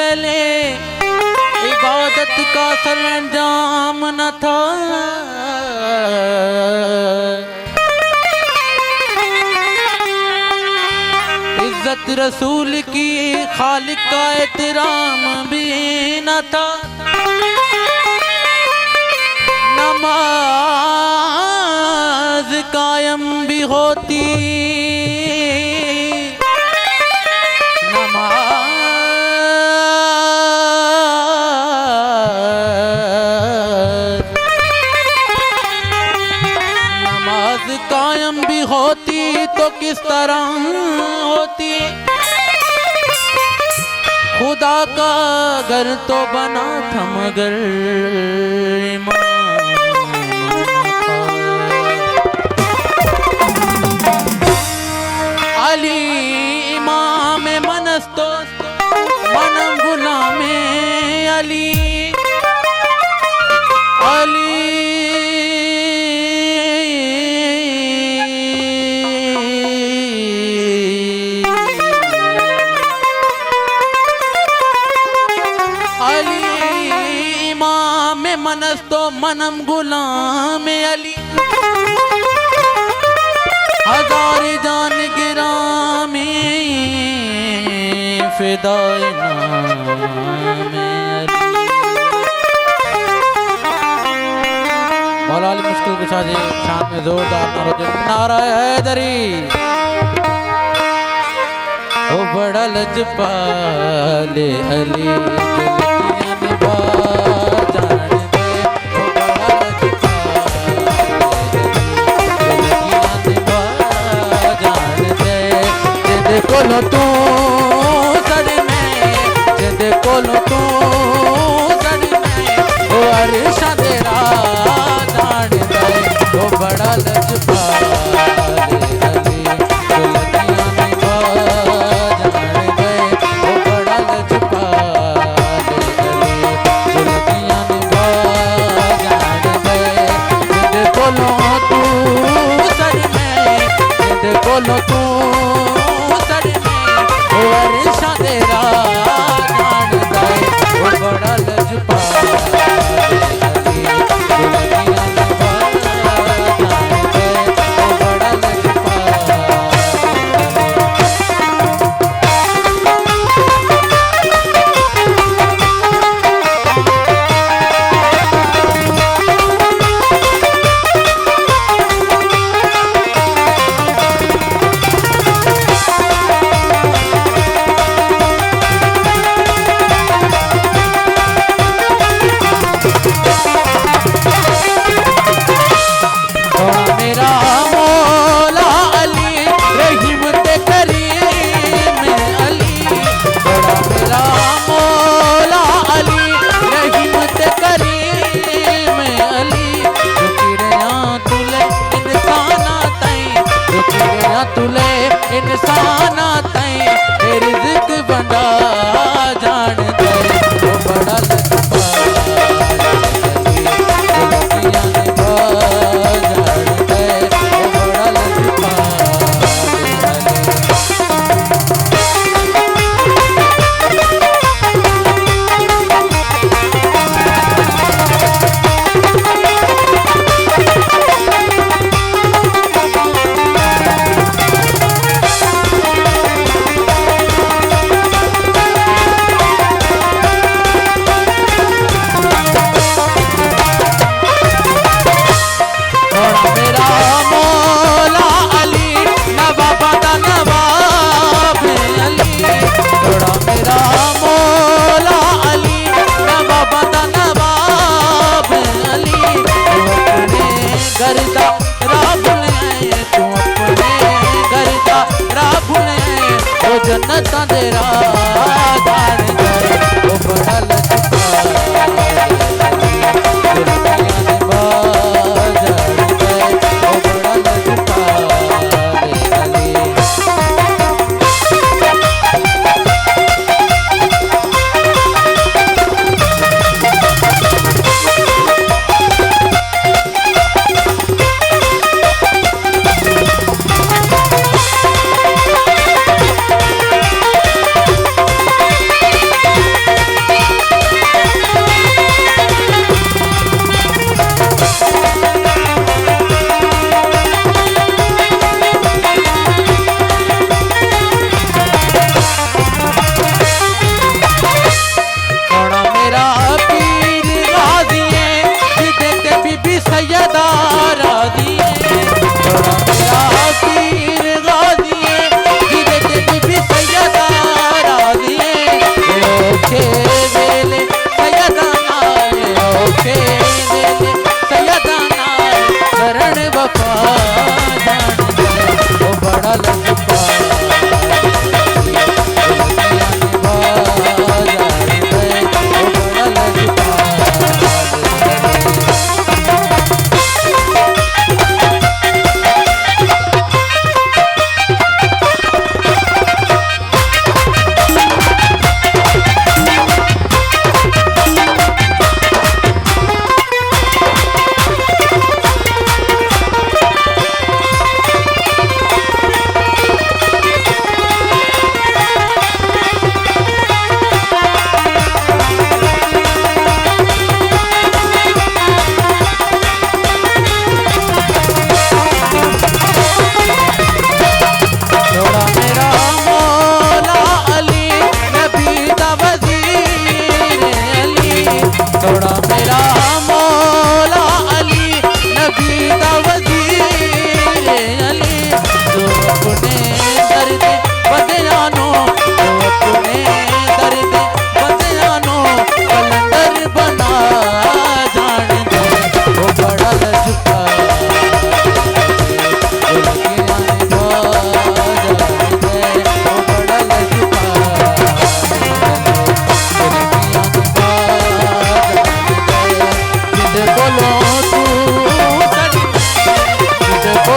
पहले इबादत का सरंजाम न था। इज्जत रसूल की खालिक का एहतराम भी न था। नमाज कायम भी होती, नमाज कायम भी होती तो किस तरह होती। खुदा का घर तो बना था मगर अली इमाम मनस्तो मनम गुलामे अली अली अली इमाम मनस्तो मनम गुलामे अली। हजार जान गिरामी फिदाए नामे अली। मौला अली मुश्किल कुशा जी शान में जोरदार नारा हैदरी। ओ बड़ा लजपाले अली कोलो तू सड़ में जिद कोलो तू सड़ में ओ अरशा तेरा जान दे। ओ बड़ा लजपाले अली दुल्हनिया निभा जान दे। ओ बड़ा लजपाले अली दुल्हनिया निभा जान दे। जिद कोलो तू सड़ में जिद कोलो तू अरशा तेरा जान दे। ओ बड़ा लजपाले अली दुल्हनिया निभा जान दे। ओ बड़ा लजपाले तुले इंसान तई रिज़्क़ बंदा जान दे। ओ बड़ा लजपाले दुल्हनिया निभा जान दे। ओ बड़ा लजपाले जन्नत तेरा जान दे। ओ बड़ा लजपाले दुल्हनिया निभा जान दे। ओ बड़ा लजपाले अली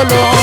बोलो